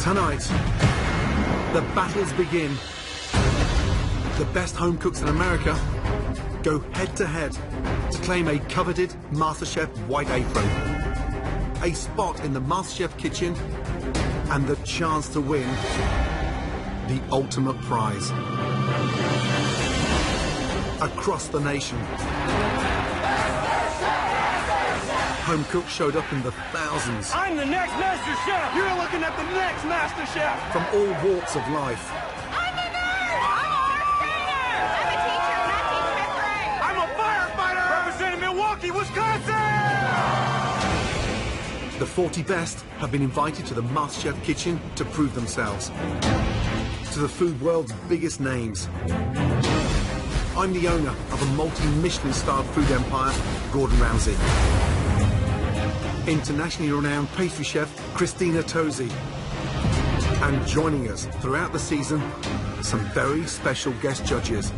Tonight, the battles begin. The best home cooks in America go head-to-head to claim a coveted MasterChef white apron, a spot in the MasterChef kitchen, and the chance to win the ultimate prize. Across the nation, home cooks showed up in the thousands. I'm the next Master Chef! You're looking at the next Master Chef! From all walks of life. I'm a nurse! I'm a horse trainer! I'm a teacher and I teach fifth grade! I'm a firefighter! Representing Milwaukee, Wisconsin! The 40 best have been invited to the MasterChef kitchen to prove themselves. To the food world's biggest names. I'm the owner of a multi-Michelin-starred food empire, Gordon Ramsay. Internationally renowned pastry chef, Christina Tosi. And joining us throughout the season, some very special guest judges,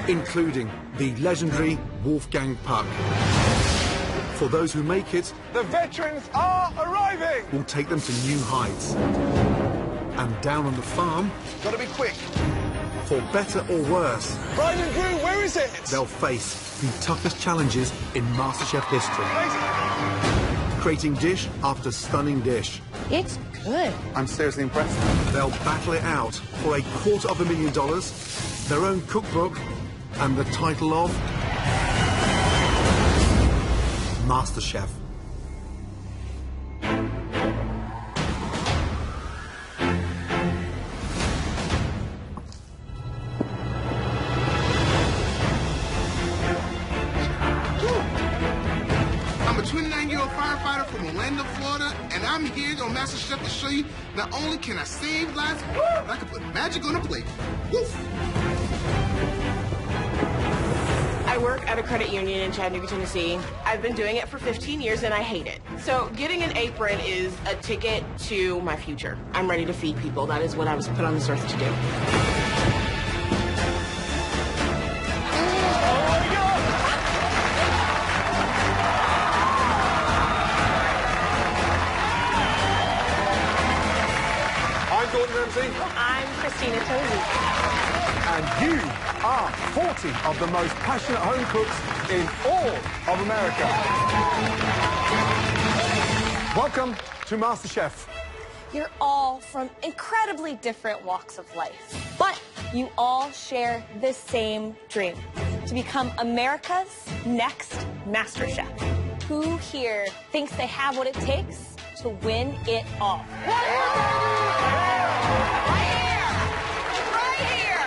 including the legendary Wolfgang Puck. For those who make it, The veterans are arriving! we'll take them to new heights. And down on the farm, Gotta be quick. for better or worse, Bride and groom, where is it? they'll face the toughest challenges in MasterChef history. Creating dish after stunning dish. It's good. I'm seriously impressed. They'll battle it out for $250,000, their own cookbook, and the title of MasterChef. I'm a 29-year-old firefighter from Orlando, Florida, and I'm here on MasterChef to show you not only can I save lives, but I can put magic on a plate. Woof! I work at a credit union in Chattanooga, Tennessee. I've been doing it for 15 years and I hate it. So getting an apron is a ticket to my future. I'm ready to feed people. That is what I was put on this earth to do. I'm Gordon Ramsay, I'm Christina Tosi. and you are 40 of the most passionate home cooks in all of America. Welcome to MasterChef. You're all from incredibly different walks of life, but you all share the same dream, to become America's next Master Chef. Who here thinks they have what it takes to win it all? Right here!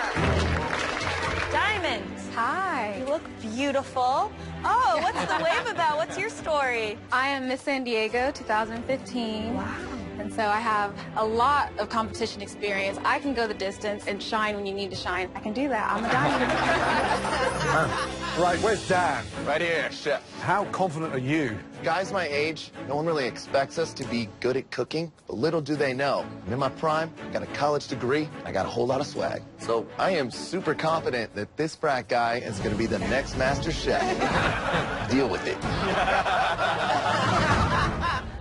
Diamond, Hi, you look beautiful. Oh, what's the wave about? What's your story? I am Miss San Diego 2015. Wow. And so I have a lot of competition experience. I can go the distance and shine when you need to shine. I can do that. I'm a diamond. Right, where's Dan? Right here, chef. How confident are you? Guys my age, no one really expects us to be good at cooking, but little do they know, I'm in my prime, got a college degree, I got a whole lot of swag. So I am super confident that this frat guy is gonna be the next Master Chef. Deal with it.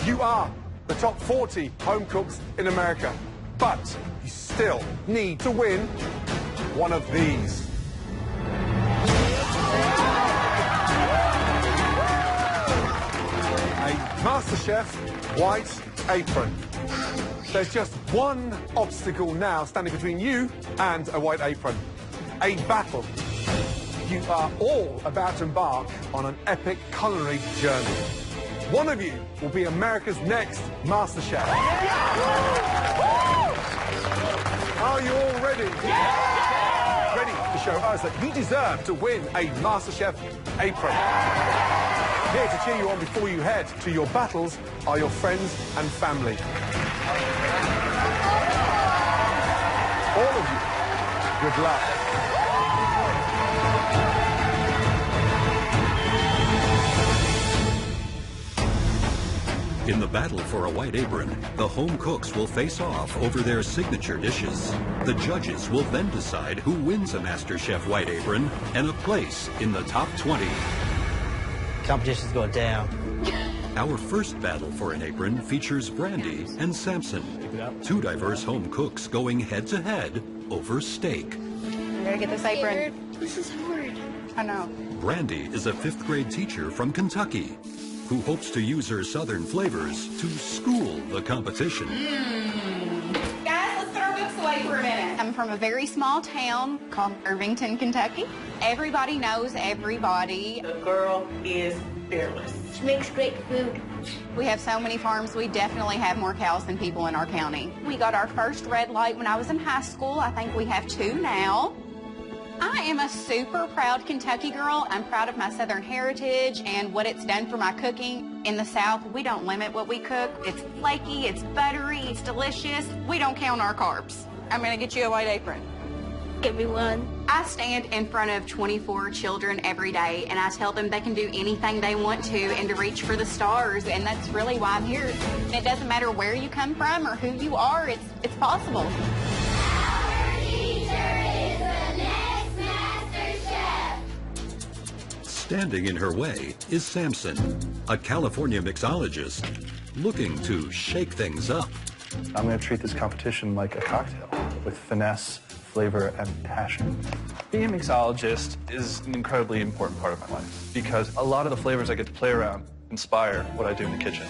You are the top 40 home cooks in America, but you still need to win one of these. A MasterChef white apron. There's just one obstacle now standing between you and a white apron. A battle. You are all about to embark on an epic culinary journey. One of you will be America's next Master Chef. Are you all ready? Ready to show us that you deserve to win a Master Chef apron. Here to cheer you on before you head to your battles are your friends and family. All of you, good luck. In the battle for a white apron, the home cooks will face off over their signature dishes. The judges will then decide who wins a MasterChef white apron and a place in the top 20. Competition's going down. Our first battle for an apron features Brandy and Samson, two diverse home cooks going head-to-head over steak. I'm gonna get this apron. This is hard. I know. Brandy is a 5th grade teacher from Kentucky who hopes to use her southern flavors to school the competition. Guys, let's put our books away for a minute. I'm from a very small town called Irvington, Kentucky. Everybody knows everybody. The girl is fearless. She makes great food. We have so many farms, we definitely have more cows than people in our county. We got our first red light when I was in high school. I think we have 2 now. I am a super proud Kentucky girl. I'm proud of my Southern heritage and what it's done for my cooking. In the South, we don't limit what we cook. It's flaky, it's buttery, it's delicious. We don't count our carbs. I'm gonna get you a white apron. Give me one. I stand in front of 24 children every day and I tell them they can do anything they want to and to reach for the stars, and that's really why I'm here. And it doesn't matter where you come from or who you are, it's possible. Standing in her way is Samson, a California mixologist looking to shake things up. I'm going to treat this competition like a cocktail with finesse, flavor, and passion. Being a mixologist is an incredibly important part of my life because a lot of the flavors I get to play around inspire what I do in the kitchen.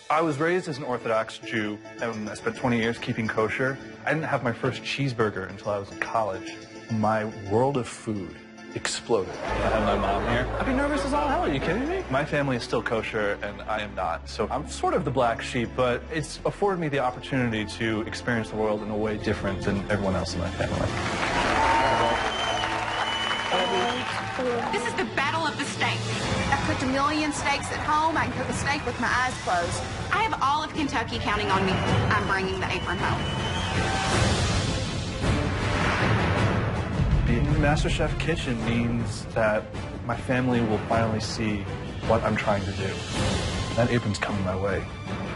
I was raised as an Orthodox Jew, and I spent 20 years keeping kosher. I didn't have my first cheeseburger until I was in college. My world of food exploded. I have my mom here. I'd be nervous as all hell. Are you kidding me? My family is still kosher, and I am not. So I'm sort of the black sheep, but it's afforded me the opportunity to experience the world in a way different than everyone else in my family. This is the battle of the steak. I've cooked 1 million steaks at home. I can cook a steak with my eyes closed. I have all of Kentucky counting on me. I'm bringing the apron home. Being in the MasterChef kitchen means that my family will finally see what I'm trying to do. That apron's coming my way.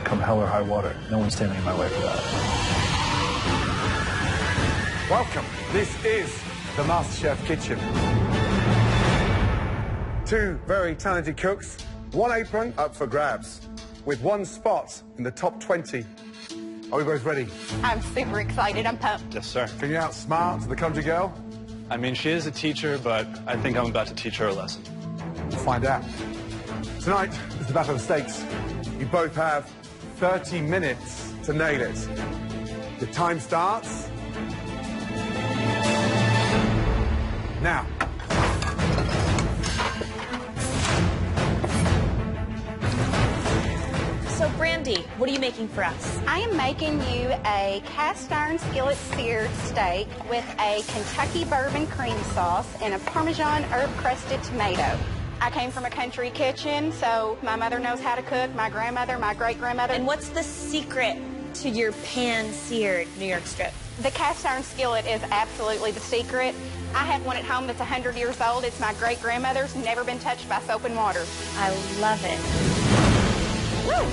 Come hell or high water. No one's standing in my way for that. Welcome. This is the MasterChef kitchen. 2 very talented cooks, 1 apron up for grabs, with 1 spot in the top 20. Are we both ready? I'm super excited. I'm pumped. Yes, sir. Can you outsmart the country girl? I mean, she is a teacher, but I think I'm about to teach her a lesson. We'll find out. Tonight is the battle of steaks. You both have 30 minutes to nail it. The time starts now. So, Brandy, what are you making for us? I am making you a cast iron skillet seared steak with a Kentucky bourbon cream sauce and a Parmesan herb crusted tomato. I came from a country kitchen, so my mother knows how to cook, my grandmother, my great-grandmother. And what's the secret to your pan-seared New York strip? The cast iron skillet is absolutely the secret. I have one at home that's 100 years old. It's my great-grandmother's, never been touched by soap and water. I love it. Woo!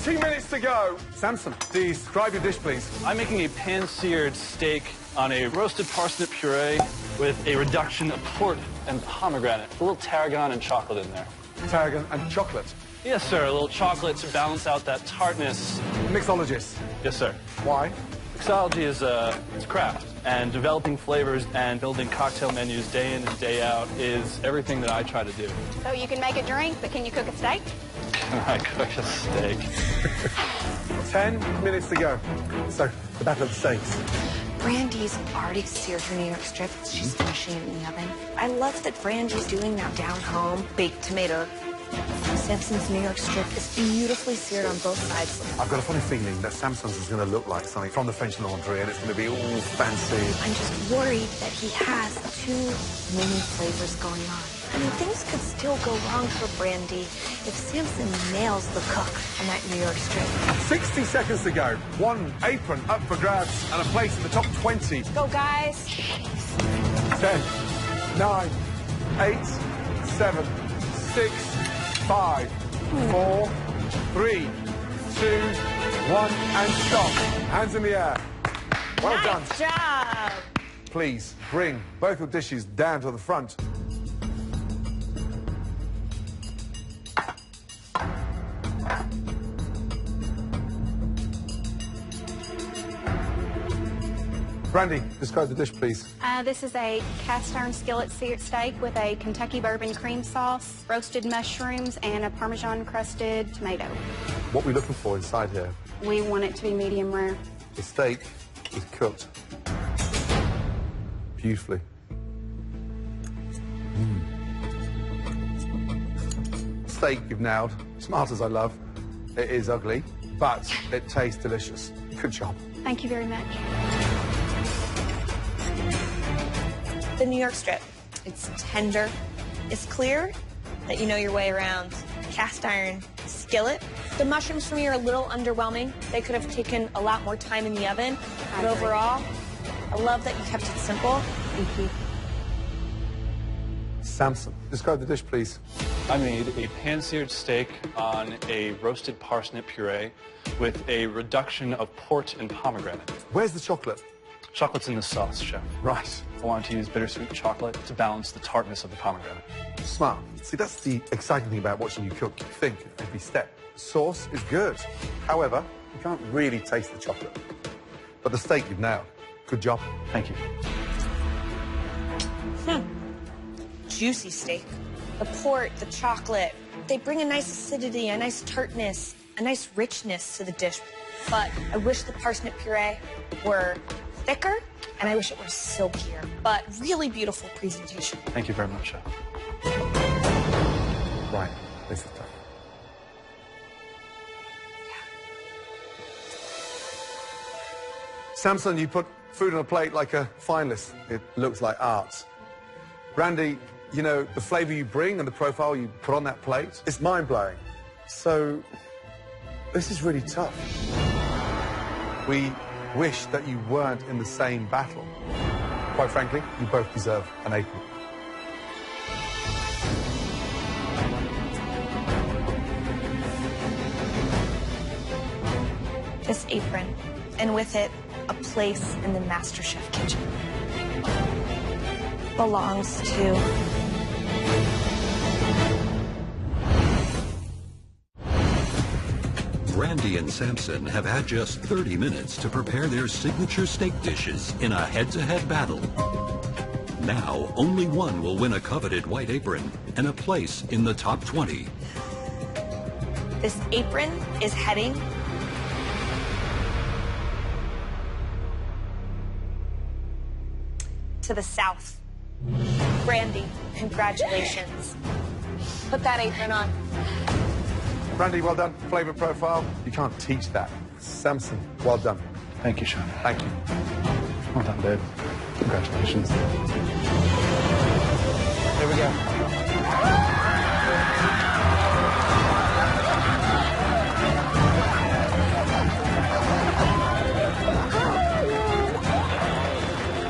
20 minutes to go. Samson, describe your dish, please. I'm making a pan-seared steak on a roasted parsnip puree with a reduction of port and pomegranate. A little tarragon and chocolate in there. Tarragon and chocolate. Yes, sir. A little chocolate to balance out that tartness. Mixologist. Yes, sir. Why? Mixology is it's craft, and developing flavors and building cocktail menus day in and day out is everything that I try to do. So you can make a drink, but can you cook a steak? Can I cook a steak? 10 minutes to go. So, the battle of the steaks. Brandy's already seared her New York strip. She's finishing it in the oven. I love that Brandy's doing that down home. Baked tomato. Samson's New York strip is beautifully seared on both sides. I've got a funny feeling that Samson's is going to look like something from the French Laundry, and it's going to be all fancy. I'm just worried that he has too many flavors going on. I mean, things could still go wrong for Brandy if Samson nails the cook on that New York strip. 60 seconds to go. 1 apron up for grabs and a place in the top 20. Go, guys. 10, 9, 8, 7, 6, 5, 4, 3, 2, 1, and stop. Hands in the air. Well done. Nice job. Please bring both your dishes down to the front. Brandy, describe the dish, please. This is a cast iron skillet steak with a Kentucky bourbon cream sauce, roasted mushrooms, and a Parmesan crusted tomato. What are we looking for inside here? We want it to be medium rare. The steak is cooked beautifully. Steak you've nailed. Smart as I love. It is ugly, but it tastes delicious. Good job. Thank you very much. The New York strip. It's tender. It's clear that you know your way around a cast iron skillet. The mushrooms for me are a little underwhelming. They could have taken a lot more time in the oven. But overall, I love that you kept it simple. Thank you. Samson, describe the dish, please. I made a pan-seared steak on a roasted parsnip puree with a reduction of port and pomegranate. Where's the chocolate? Chocolate's in the sauce, chef. Right. I wanted to use bittersweet chocolate to balance the tartness of the pomegranate. Smart. See, that's the exciting thing about watching you cook. You think every step. The sauce is good. However, you can't really taste the chocolate. But the steak you've nailed. Good job. Thank you. Juicy steak. The port, the chocolate, they bring a nice acidity, a nice tartness, a nice richness to the dish. But I wish the parsnip puree were thicker, and I wish it were silkier. But really beautiful presentation. Thank you very much, chef. Right. This is tough. Samson, you put food on a plate like a finalist. It looks like art. Brandy, you know, the flavor you bring and the profile you put on that plate, it's mind-blowing. So, this is really tough. We wish that you weren't in the same battle. Quite frankly, you both deserve an apron. This apron, and with it, a place in the MasterChef kitchen, belongs to Brandy and Samson have had just 30 minutes to prepare their signature steak dishes in a head-to-head battle. Now, only one will win a coveted white apron and a place in the top 20. This apron is heading to the south. Brandy, congratulations. Put that apron on. Brandy, well done. Flavor profile, you can't teach that. Samson, well done. Thank you, Sean. Thank you. Well done, babe. Congratulations. Here we go.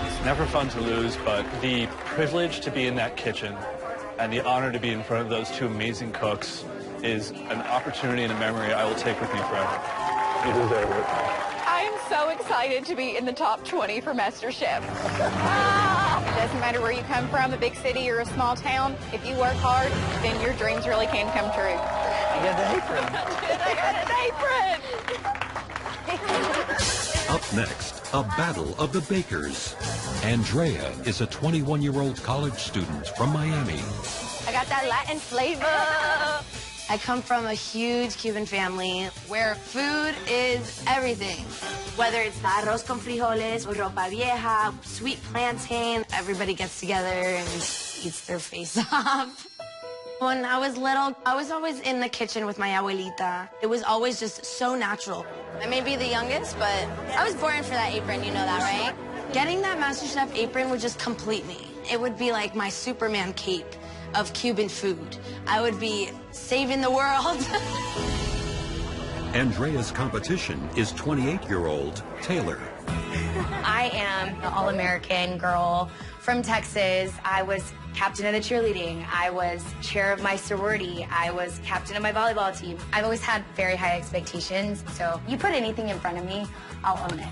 It's never fun to lose, but the privilege to be in that kitchen and the honor to be in front of those two amazing cooks is an opportunity and a memory I will take with me forever. You deserve it. I am so excited to be in the top 20 for MasterChef. It doesn't matter where you come from, a big city or a small town. If you work hard, then your dreams really can come true. You got the apron. I got an apron. Up next, a battle of the bakers. Andrea is a 21-year-old college student from Miami. I got that Latin flavor. I come from a huge Cuban family where food is everything. Whether it's arroz con frijoles or ropa vieja, sweet plantain, everybody gets together and eats their face off. When I was little, I was always in the kitchen with my abuelita. It was always just so natural. I may be the youngest, but I was born for that apron, you know that, right? Getting that MasterChef apron would just complete me. It would be like my Superman cape of Cuban food. I would be saving the world. Andrea's competition is 28-year-old Taylor. I am an all-American girl from Texas. I was captain of the cheerleading. I was chair of my sorority. I was captain of my volleyball team. I've always had very high expectations, so you put anything in front of me, I'll own it.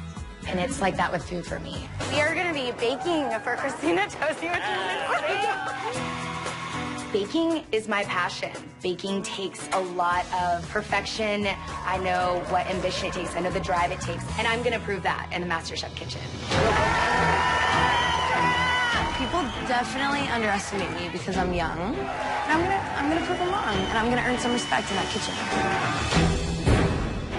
And it's like that with food for me. We are gonna be baking for Christina Tosi, which is exciting. Baking is my passion. Baking takes a lot of perfection. I know what ambition it takes. I know the drive it takes. And I'm gonna prove that in the MasterChef kitchen. People definitely underestimate me because I'm young. And I'm gonna prove them wrong. And I'm gonna earn some respect in that kitchen.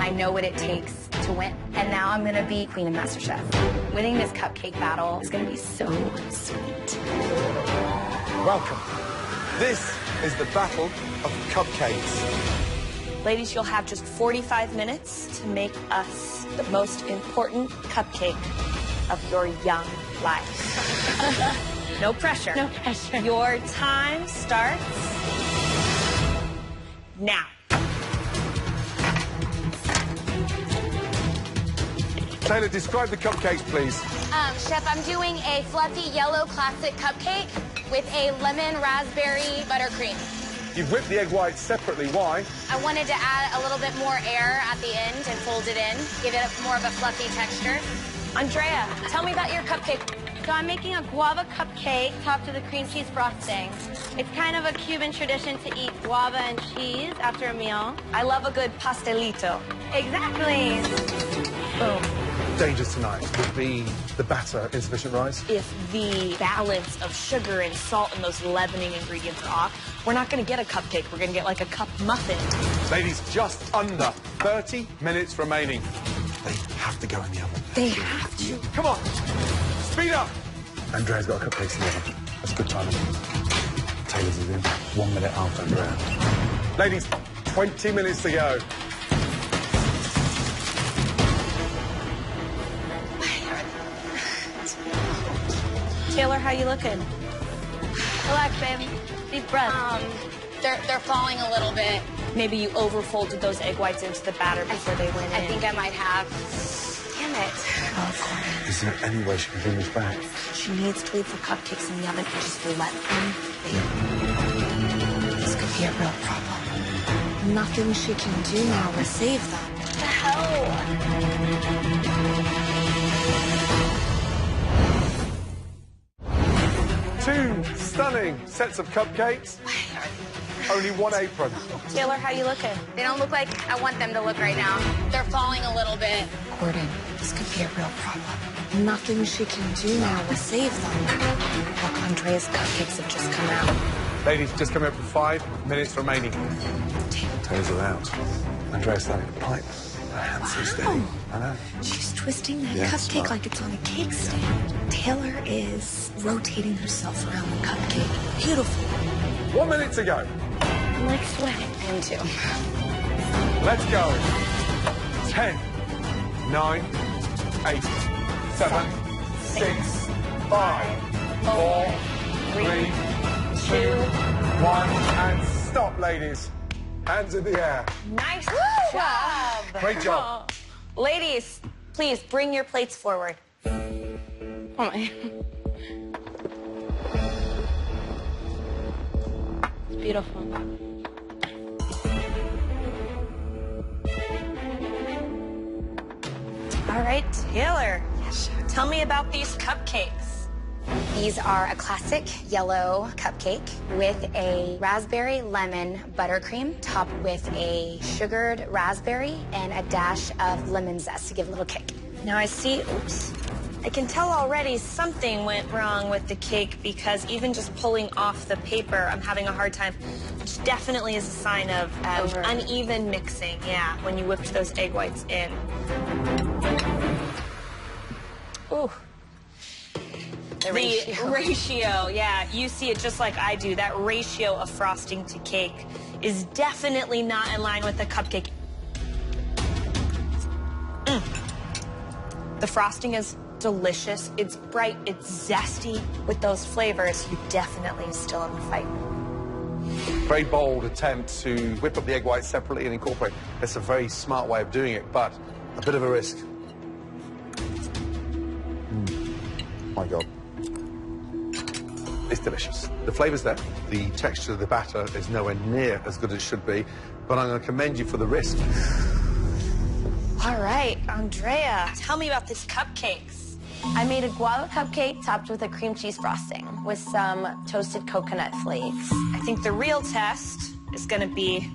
I know what it takes to win. And now I'm gonna be queen of MasterChef. Winning this cupcake battle is gonna be so sweet. Welcome. This is the battle of cupcakes. Ladies, you'll have just 45 minutes to make us the most important cupcake of your young life. No pressure. No pressure. Your time starts now. Taylor, describe the cupcakes, please. Chef, I'm doing a fluffy yellow classic cupcake with a lemon raspberry buttercream. You've whipped the egg whites separately. Why? I wanted to add a little bit more air at the end and fold it in, give it more of a fluffy texture. Andrea, tell me about your cupcake. So I'm making a guava cupcake topped with a cream cheese frosting. It's kind of a Cuban tradition to eat guava and cheese after a meal. I love a good pastelito. Exactly. Boom. Dangerous tonight would be the batter insufficient rise. If the balance of sugar and salt and those leavening ingredients are off, we're not going to get a cupcake. We're going to get like a cup muffin. Ladies, just under 30 minutes remaining. They have to go in the oven. They have to. Come on, speed up. Andrea's got cupcakes in the oven. That's good timing. Taylor's is in 1 minute after Andrea. Ladies, 20 minutes to go. Taylor, how you looking? Relax, babe. Deep breath. They're falling a little bit. Maybe you overfolded those egg whites into the batter before they went in. I think I might have. Damn it. Oh, Is there any way she can bring this back? she needs to leave the cupcakes in the oven and just let them bake. This could be a real problem. Nothing she can do now will save them. What the hell? 2 stunning sets of cupcakes. Only 1 apron. Taylor, how you looking? They don't look like I want them to look right now. They're falling a little bit. Gordon, this could be a real problem. Nothing she can do now will save them. Look, Andrea's cupcakes have just come out. Ladies, just coming up for 5 minutes remaining. Taylor's out. Andrea's starting to pipe. Her hands so steady. I know. She's twisting that Yeah, cupcake smart. like it's on a cake stand. Taylor is rotating herself around the cupcake. Beautiful. 1 minute to go. I'm like sweating. I am too. Let's go. 10, 9, 8, 7, 6, 5, 4, 3, 2, 1, and stop, ladies. Hands in the air. Nice job. Great job. Ladies, please bring your plates forward. Oh my. It's beautiful. All right, Taylor. Tell me about these cupcakes. These are a classic yellow cupcake with a raspberry lemon buttercream topped with a sugared raspberry and a dash of lemon zest to give a little kick. Now I see, oops. I can tell already something went wrong with the cake because even just pulling off the paper, I'm having a hard time, which definitely is a sign of uneven mixing, yeah, when you whipped those egg whites in. Ooh. The ratio, yeah, you see it just like I do. That ratio of frosting to cake is definitely not in line with the cupcake. The frosting is delicious. It's bright, it's zesty. With those flavors, you definitely still in the fight. Very bold attempt to whip up the egg whites separately and incorporate. It's a very smart way of doing it, but a bit of a risk. My God. It's delicious. The flavor's there. The texture of the batter is nowhere near as good as it should be, but I'm going to commend you for the risk. All right, Andrea, tell me about these cupcakes. I made a guava cupcake topped with a cream cheese frosting with some toasted coconut flakes. I think the real test is gonna be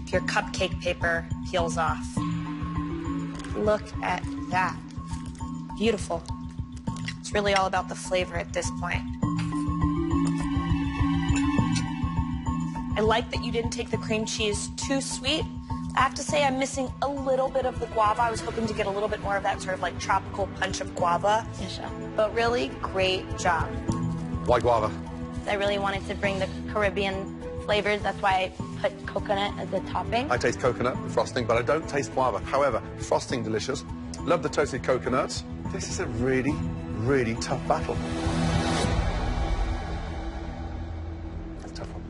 if your cupcake paper peels off. Look at that. Beautiful. It's really all about the flavor at this point. I like that you didn't take the cream cheese too sweet. I have to say I'm missing a little bit of the guava. I was hoping to get a little bit more of that sort of like tropical punch of guava. But really, great job. Why guava? I really wanted to bring the Caribbean flavors. That's why I put coconut as a topping. I taste coconut frosting, but I don't taste guava. However, frosting delicious. Love the toasted coconuts. This is a really, really tough battle. That's a tough one.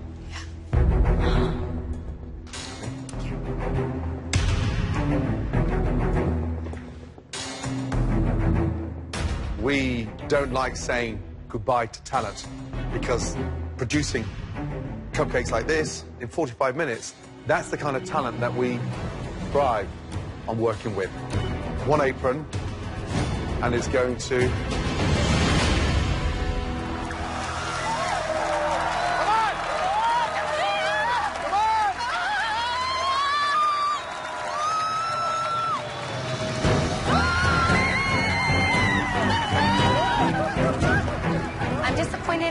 We don't like saying goodbye to talent because producing cupcakes like this in 45 minutes, that's the kind of talent that we thrive on working with. One apron, and it's going to...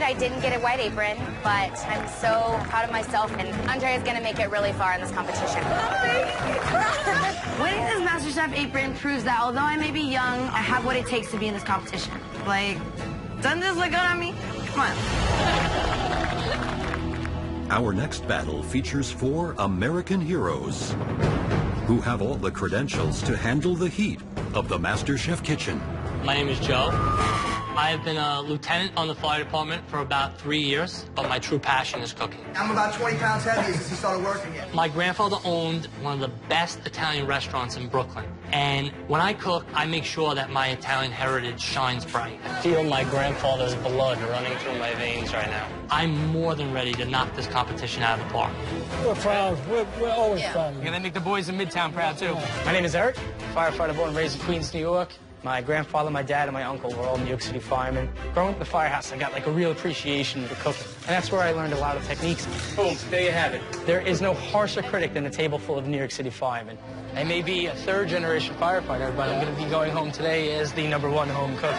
I didn't get a white apron, but I'm so proud of myself, and Andrea's gonna make it really far in this competition. Winning this MasterChef apron proves that although I may be young, I have what it takes to be in this competition. Like, doesn't this look good on me? Come on. Our next battle features 4 American heroes who have all the credentials to handle the heat of the MasterChef kitchen. My name is Joe. I have been a lieutenant on the fire department for about 3 years, but my true passion is cooking. I'm about 20 pounds heavier since he started working here. My grandfather owned one of the best Italian restaurants in Brooklyn. And when I cook, I make sure that my Italian heritage shines bright. I feel my grandfather's blood running through my veins right now. I'm more than ready to knock this competition out of the park. We're proud. We're always proud. You're gonna make the boys in Midtown proud, too. My name is Eric, firefighter born and raised in Queens, New York. My grandfather, my dad, and my uncle were all New York City firemen. Growing up in the firehouse, I got like a real appreciation for cooking. And that's where I learned a lot of techniques. Boom, there you have it. There is no harsher critic than a table full of New York City firemen. I may be a third-generation firefighter, but I'm going to be going home today as the #1 home cook.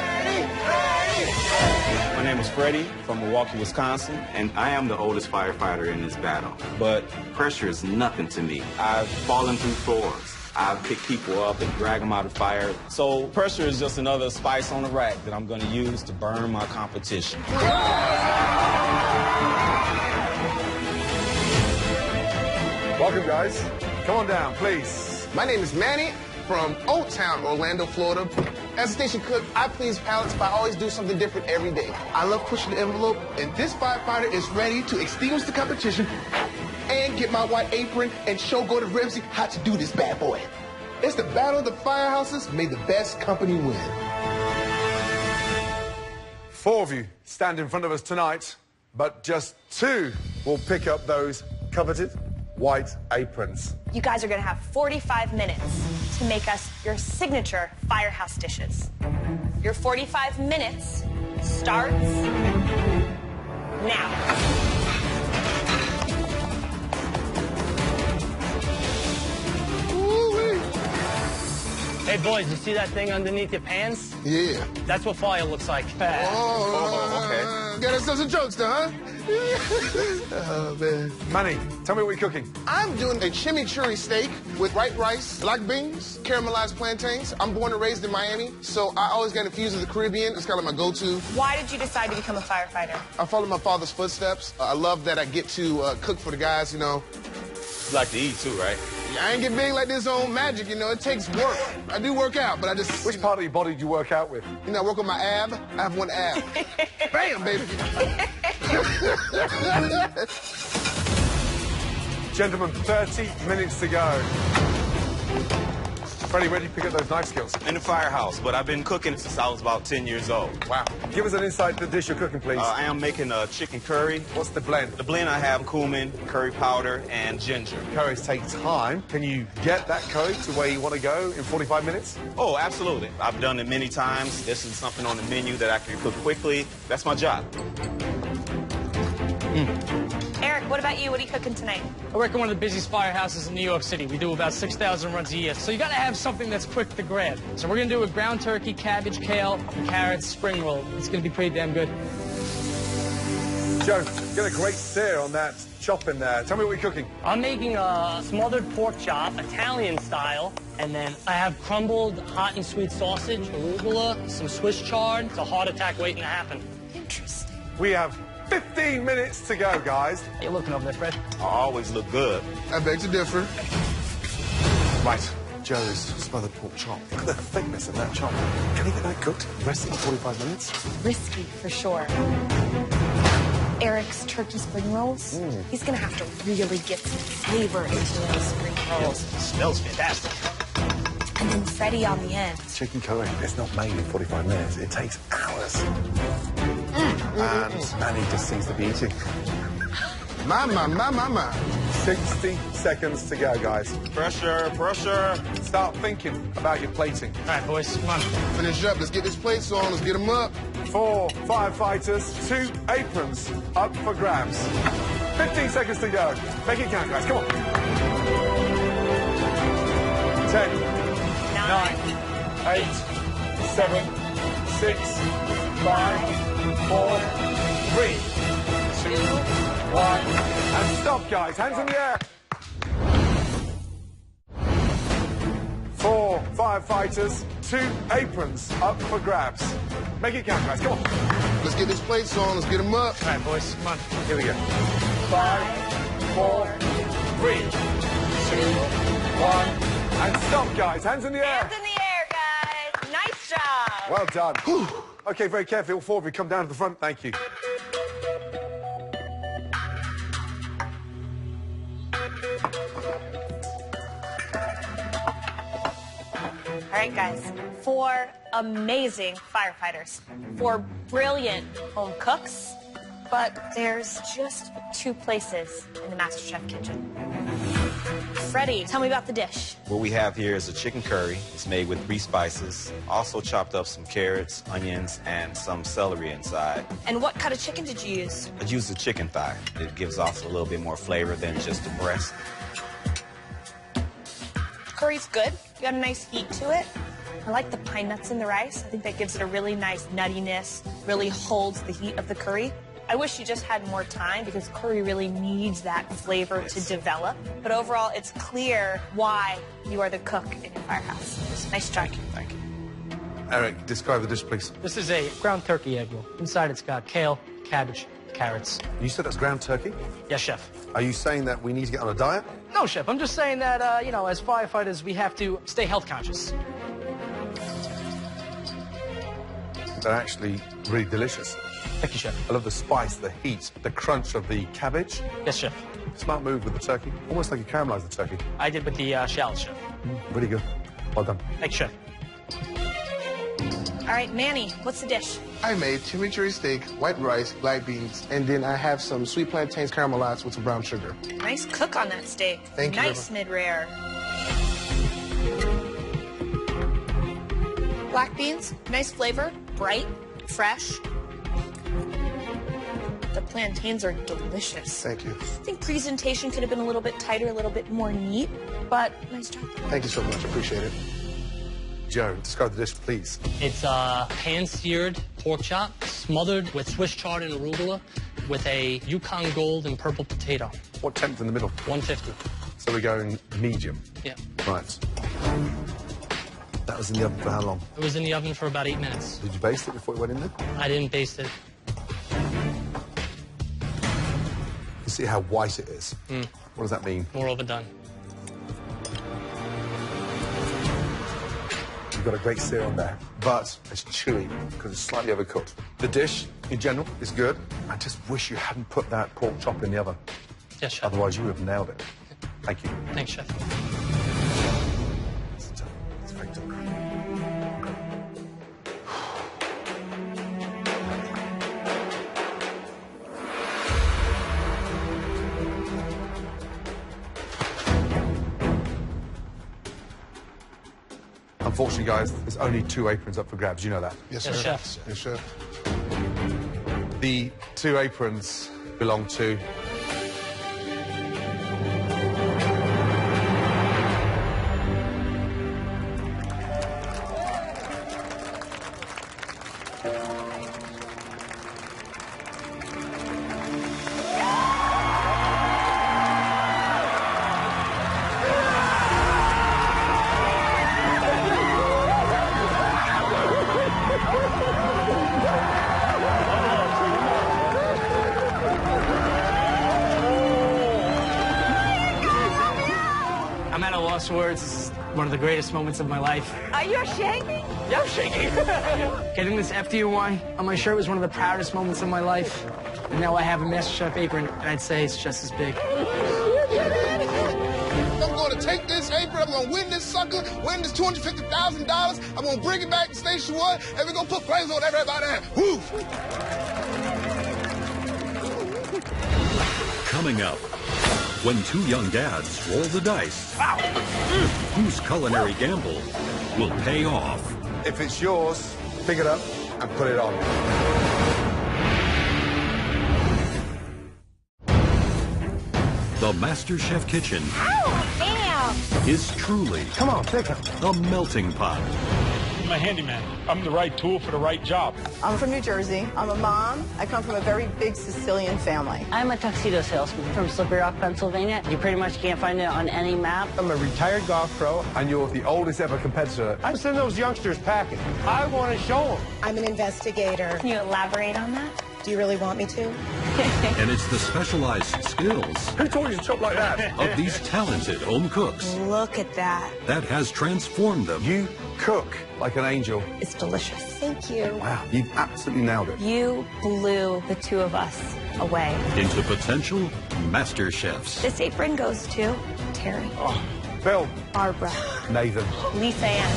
My name is Freddie from Milwaukee, Wisconsin, and I am the oldest firefighter in this battle. But pressure is nothing to me. I've fallen through floors. I've picked people up and drag them out of fire. So pressure is just another spice on the rack that I'm going to use to burn my competition. Welcome, guys. Come on down, please. My name is Manny from Old Town, Orlando, Florida. As a station cook, I please palates by always do something different every day. I love pushing the envelope, and this firefighter is ready to extinguish the competition and get my white apron and show Gordon Ramsay how to do this bad boy. It's the battle of the firehouses. May the best company win. 4 of you stand in front of us tonight, but just 2 will pick up those coveted white aprons. You guys are gonna have 45 minutes to make us your signature firehouse dishes. Your 45 minutes starts now. Hey, boys, you see that thing underneath your pants? Yeah. That's what fire looks like. Okay. Got ourselves some jokes, though, huh? Oh, man. Manny, tell me what you're cooking. I'm doing a chimichurri steak with white rice, black beans, caramelized plantains. I'm born and raised in Miami, so I always got infused with the Caribbean. It's kind of my go-to. Why did you decide to become a firefighter? I follow my father's footsteps. I love that I get to cook for the guys, you know. You like to eat, too, right? I ain't get big like this on magic, you know. It takes work. I do work out, but I just... Which part of your body do you work out with? You know, I work on my ab. I have one ab. Bam, baby. Gentlemen, 30 minutes to go. Freddie, where did you pick up those knife skills? In the firehouse, but I've been cooking since I was about 10 years old. Wow. Give us an insight to the dish you're cooking, please. I am making a chicken curry. What's the blend? The blend I have cumin, curry powder, and ginger. Curries take time. Can you get that curry to where you want to go in 45 minutes? Oh, absolutely. I've done it many times. This is something on the menu that I can cook quickly. That's my job. Eric, what about you? What are you cooking tonight? I work in one of the busiest firehouses in New York City. We do about 6,000 runs a year. So you gotta have something that's quick to grab. So we're gonna do a ground turkey, cabbage, kale, carrots, spring roll. It's gonna be pretty damn good. Joe, get a great sear on that chop in there. Tell me what you're cooking. I'm making a smothered pork chop, Italian style, and then I have crumbled hot and sweet sausage, arugula, some Swiss chard. It's a heart attack waiting to happen. Interesting. We have 15 minutes to go, guys. How you looking over there, Fred? I always look good. I beg to differ. Right. Joe's smothered pork chop. Look at the thickness of that chop. Can he get that cooked in less than 45 minutes? Risky, for sure. Eric's turkey spring rolls. He's gonna have to really get some flavor into those spring rolls. It smells fantastic. And then Freddie on the end. Chicken curry is not made in 45 minutes. It takes hours. And Manny just seems to be eating. My. 60 seconds to go, guys. Pressure, pressure. Start thinking about your plating. All right, boys, come on. Finish up. Let's get this plates on. Let's get them up. 4 firefighters, 2 aprons up for grabs. 15 seconds to go. Make it count, guys. Come on. 10, 9, 8, 7, 6, 5, 4, 3, 2, 1. And stop, guys. Hands in the air. 4 firefighters, 2 aprons up for grabs. Make it count, guys. Come on. Let's get this plates on. Let's get them up. All right, boys, come on. Here we go. 5, 4, 3, 2, 1. And stop, guys. Hands in the air. Hands in the air, guys. Nice job. Well done. Whew. Okay, very carefully. All 4 of you come down to the front. Thank you. All right, guys. 4 amazing firefighters. 4 brilliant home cooks. But there's just 2 places in the MasterChef kitchen. Freddie, tell me about the dish. What we have here is a chicken curry. It's made with 3 spices. Also chopped up some carrots, onions, and some celery inside. And what cut of chicken did you use? I used a chicken thigh. It gives off a little bit more flavor than just the breast. Curry's good. You got a nice heat to it. I like the pine nuts in the rice. I think that gives it a really nice nuttiness, really holds the heat of the curry. I wish you just had more time because curry really needs that flavor to develop. But overall, it's clear why you are the cook in your firehouse. Nice try. Thank you. Eric, describe the dish, please. This is a ground turkey egg roll. Inside it's got kale, cabbage, carrots. You said that's ground turkey? Yes, chef. Are you saying that we need to get on a diet? No, chef. I'm just saying that, you know, as firefighters, we have to stay health conscious. They're actually really delicious. Thank you, chef. I love the spice, the heat, the crunch of the cabbage. Yes, chef. Smart move with the turkey. Almost like you caramelized the turkey. I did with the shallots, chef. Really good. Well done. Thank you, chef. All right, Manny, what's the dish? I made chimichurri steak, white rice, black beans, and then I have some sweet plantains caramelized with some brown sugar. Nice cook on that steak. Thank you. Nice mid-rare. Black beans, nice flavor, bright, fresh. The plantains are delicious. Thank you. I think presentation could have been a little bit tighter, a little bit more neat, but nice job. Thank you so much. Appreciate it. Joe, describe the dish, please. It's a pan-seared pork chop smothered with Swiss chard and arugula with a Yukon Gold and purple potato. What temp in the middle? 150. So we're going medium. Yeah. Right. That was in the oven for how long? It was in the oven for about 8 minutes. Did you baste it before it went in there? I didn't baste it. You see how white it is? What does that mean? More overdone. You've got a great sear on there, but it's chewy because it's slightly overcooked. The dish, in general, is good. I just wish you hadn't put that pork chop in the oven. Yes, chef. Otherwise, you would have nailed it. Thank you. Thanks, chef. It's Unfortunately, guys, there's only 2 aprons up for grabs. You know that? Yes, sir. Yes, chef. Yes, sir. The 2 aprons belong to... I'm at a loss for words. This is one of the greatest moments of my life. You're shaking? Yeah, I'm shaking. Getting this FD01 on my shirt was one of the proudest moments of my life. And now I have a MasterChef apron, and I'd say it's just as big. I'm going to take this apron, I'm going to win this sucker, win this $250,000. I'm going to bring it back to Station 1, and we're going to put flames on everybody. Woo! Coming up, when 2 young dads roll the dice, whose culinary gamble will pay off? If it's yours, pick it up and put it on. The MasterChef kitchen Damn! is truly Come on, take it. a melting pot. I'm a handyman. I'm the right tool for the right job. I'm from New Jersey. I'm a mom. I come from a very big Sicilian family. I'm a tuxedo salesman from Slippery Rock, Pennsylvania. You pretty much can't find it on any map. I'm a retired golf pro, and you're the oldest ever competitor. I'm sending those youngsters packing. I want to show them. I'm an investigator. Can you elaborate on that? Do you really want me to? And it's the specialized skills Who taught you to chop like that? of these talented home cooks Look at that. that has transformed them You cook like an angel. It's delicious. Thank you. Wow, you've absolutely nailed it. You blew the 2 of us away. into potential master chefs. This apron goes to Terry, Phil, Barbara, Nathan. Lisa Ann.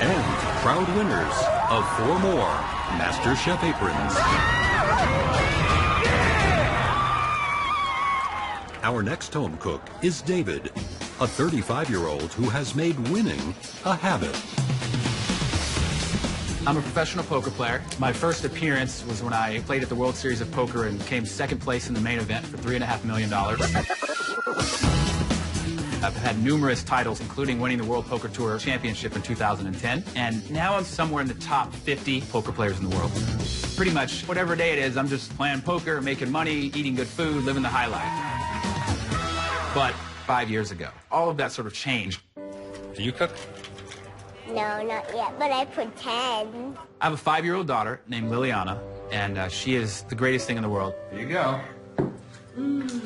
And proud winners of 4 more Master Chef aprons. Our next home cook is David, a 35-year-old who has made winning a habit. I'm a professional poker player. My first appearance was when I played at the World Series of Poker and came 2nd place in the main event for $3.5 million. I've had numerous titles, including winning the World Poker Tour Championship in 2010. And now I'm somewhere in the top 50 poker players in the world. Pretty much whatever day it is, I'm just playing poker, making money, eating good food, living the high life. But 5 years ago, all of that sort of changed. Do you cook? No, not yet, but I pretend. I have a 5-year-old daughter named Liliana, and she is the greatest thing in the world. Here you go.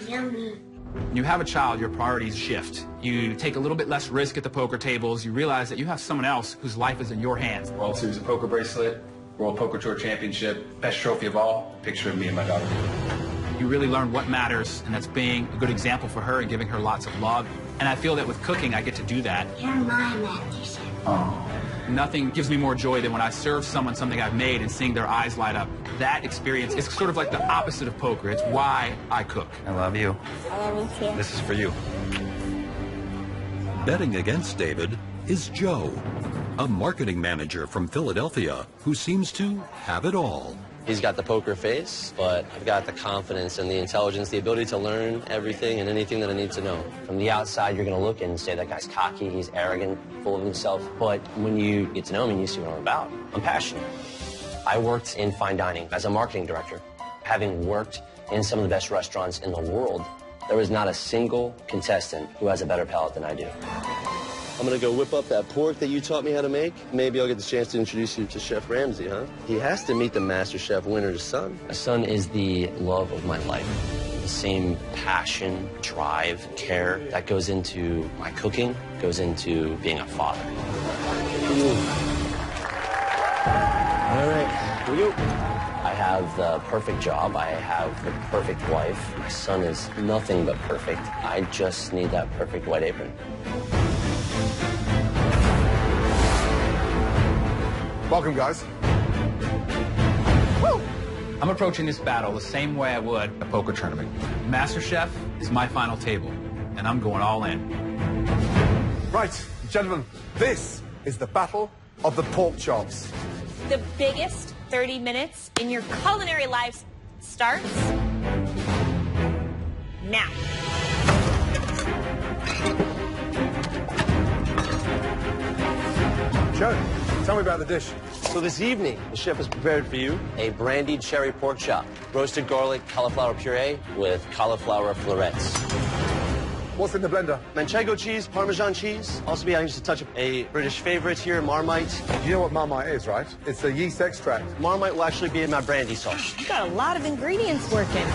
Yummy. When you have a child, your priorities shift. You take a little bit less risk at the poker tables. You realize that you have someone else whose life is in your hands. World Series of Poker bracelet, World Poker Tour Championship, best trophy of all, picture of me and my daughter. You really learn what matters, and that's being a good example for her and giving her lots of love. And I feel that with cooking, I get to do that. You're my master chef. Nothing gives me more joy than when I serve someone something I've made and seeing their eyes light up. That experience is sort of like the opposite of poker. It's why I cook. I love you. I love you too. This is for you. Betting against David is Joe, a marketing manager from Philadelphia who seems to have it all. He's got the poker face, but I've got the confidence and the intelligence, the ability to learn everything and anything that I need to know. From the outside, you're going to look and say, that guy's cocky, he's arrogant, full of himself. But when you get to know me and you see what I'm about, I'm passionate. I worked in fine dining as a marketing director. Having worked in some of the best restaurants in the world, there was not a single contestant who has a better palate than I do. I'm gonna go whip up that pork that you taught me how to make. Maybe I'll get the chance to introduce you to Chef Ramsay, huh? He has to meet the Master Chef winner's son. My son is the love of my life. The same passion, drive, care that goes into my cooking, goes into being a father. All right, here we go. I have the perfect job. I have the perfect wife. My son is nothing but perfect. I just need that perfect white apron. Welcome, guys. Woo! I'm approaching this battle the same way I would a poker tournament. Master Chef is my final table, and I'm going all in. Right, gentlemen, this is the battle of the pork chops. The biggest 30 minutes in your culinary life starts now. Joe, tell me about the dish. So this evening, the chef has prepared for you a brandied cherry pork chop, roasted garlic cauliflower puree with cauliflower florets. What's in the blender? Manchego cheese, Parmesan cheese. Also be adding just a touch of a British favorite here, Marmite. You know what Marmite is, right? It's a yeast extract. Marmite will actually be in my brandy sauce. You got a lot of ingredients working.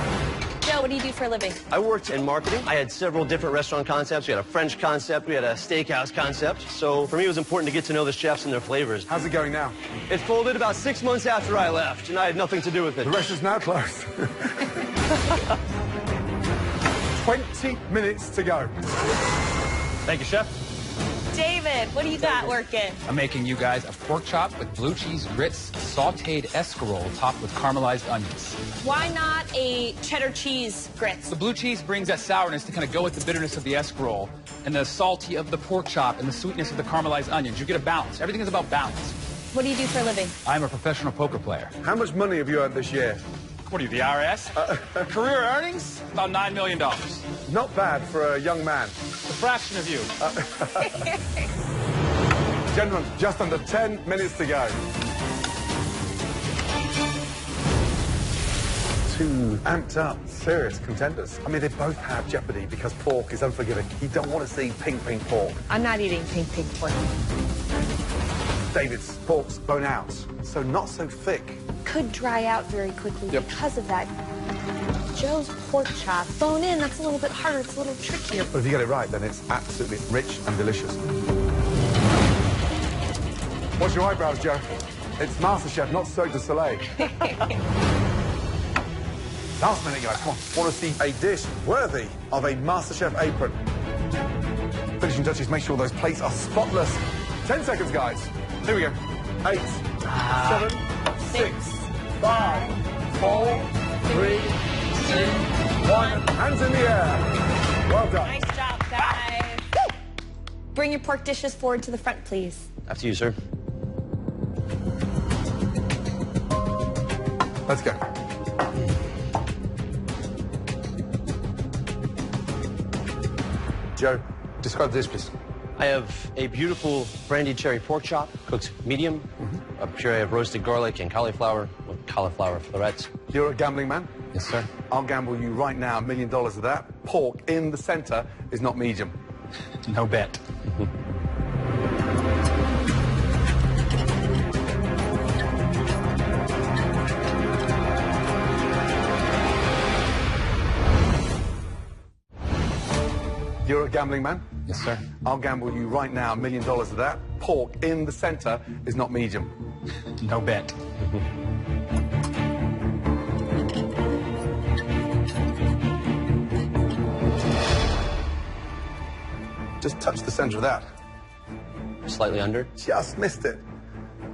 Joe, what do you do for a living? I worked in marketing. I had several different restaurant concepts. We had a French concept. We had a steakhouse concept. So for me, it was important to get to know the chefs and their flavors. How's it going now? It folded about 6 months after I left, and I had nothing to do with it. The restaurant's now closed. 20 minutes to go. Thank you, Chef. David, what do you got working? I'm making you guys a pork chop with blue cheese grits, sautéed escarole topped with caramelized onions. Why not a cheddar cheese grits? The blue cheese brings that sourness to kind of go with the bitterness of the escarole and the salty of the pork chop and the sweetness of the caramelized onions. You get a balance. Everything is about balance. What do you do for a living? I'm a professional poker player. How much money have you earned this year? What are you, the IRS? Career earnings? About $9 million. Not bad for a young man. A fraction of you. Gentlemen, just under 10 minutes to go. Two amped up, serious contenders. I mean, they both have jeopardy because pork is unforgiving. You don't want to see pink pork. I'm not eating pink pork. David's pork's bone out, so not so thick. Could dry out very quickly because of that. Joe's pork chop, bone in, that's a little bit harder, it's a little trickier. But if you get it right, then it's absolutely rich and delicious. What's your eyebrows, Joe? It's MasterChef, not Cirque du Soleil. Last minute, guys, come on. Want to see a dish worthy of a MasterChef apron. Finishing touches, make sure those plates are spotless. 10 seconds, guys. Here we go. 8, 7, 6, 5, 4, 3, 2, 1. Hands in the air. Well done. Nice job, guys. Bring your pork dishes forward to the front, please. After you, sir. Let's go. Joe, describe the dish, please. I have a beautiful brandied cherry pork chop, cooked medium, a puree of roasted garlic and cauliflower with cauliflower florets. You're a gambling man? Yes, sir. I'll gamble you right now $1 million of that. Pork in the center is not medium. No bet. You're a gambling man? Yes, sir. I'll gamble you right now $1 million of that. Pork in the center is not medium. No bet. Just touch the center of that. Slightly under. Just missed it.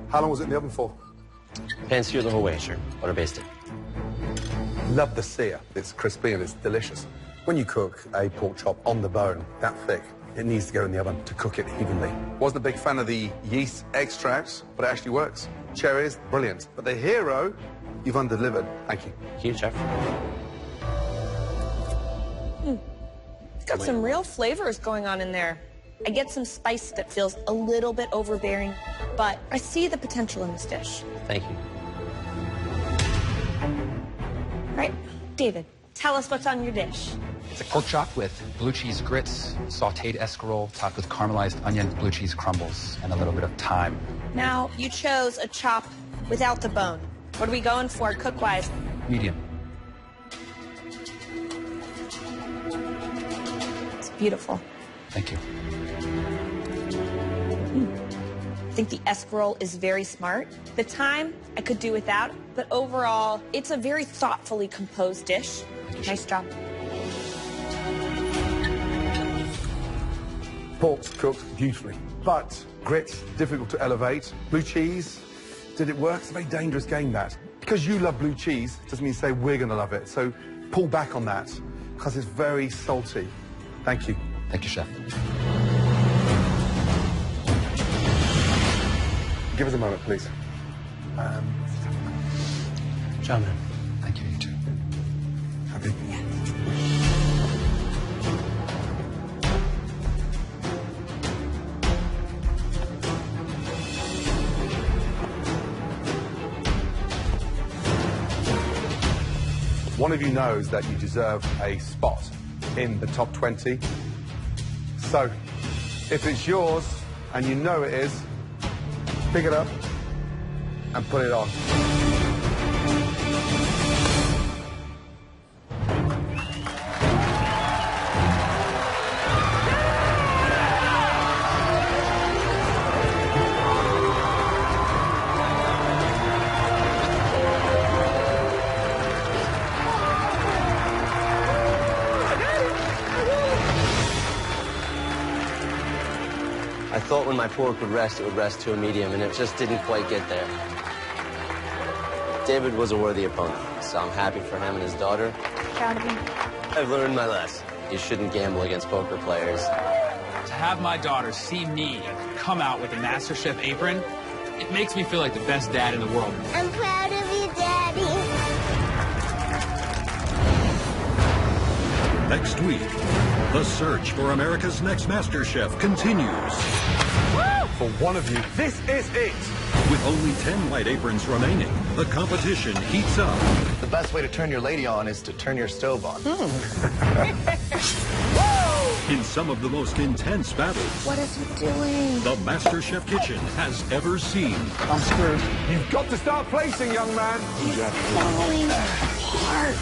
How long was it in the oven for? Pan seared the whole way, sir. Butter basted. Love the sear. It's crispy and it's delicious. When you cook a pork chop on the bone, that thick, it needs to go in the oven to cook it evenly. Wasn't a big fan of the yeast extract, but it actually works. Cherries, brilliant. But the hero, you've undelivered. Thank you. Thank you, chef. It's got some real flavors going on in there. I get some spice that feels a little bit overbearing, but I see the potential in this dish. Thank you. All right, David, tell us what's on your dish. It's a pork chop with blue cheese grits, sautéed escarole topped with caramelized onion, blue cheese crumbles, and a little bit of thyme. Now, you chose a chop without the bone. What are we going for cook-wise? Medium. It's beautiful. Thank you. I think the escarole is very smart. The thyme, I could do without, but overall, it's a very thoughtfully composed dish. Nice job. Pork's cooked beautifully, but grits, difficult to elevate. Blue cheese, did it work? It's a very dangerous game, that. Because you love blue cheese, doesn't mean to say we're going to love it. So pull back on that, because it's very salty. Thank you. Thank you, chef. Give us a moment, please. Gentlemen. Thank you, you too. Happy? Yeah. One of you knows that you deserve a spot in the top 20. So, if it's yours, and you know it is, pick it up and put it on. I thought when my pork would rest, it would rest to a medium, and it just didn't quite get there. David was a worthy opponent, so I'm happy for him and his daughter. Proud of you. I've learned my lesson. You shouldn't gamble against poker players. To have my daughter see me come out with a MasterChef apron, it makes me feel like the best dad in the world. I'm proud of you, Daddy. Next week, the search for America's Next MasterChef continues. For one of you, this is it. With only 10 white aprons remaining, the competition heats up. The best way to turn your lady on is to turn your stove on. In some of the most intense battles What is he doing? the MasterChef kitchen has ever seen. I'm screwed. You've got to start placing, young man. He's falling apart.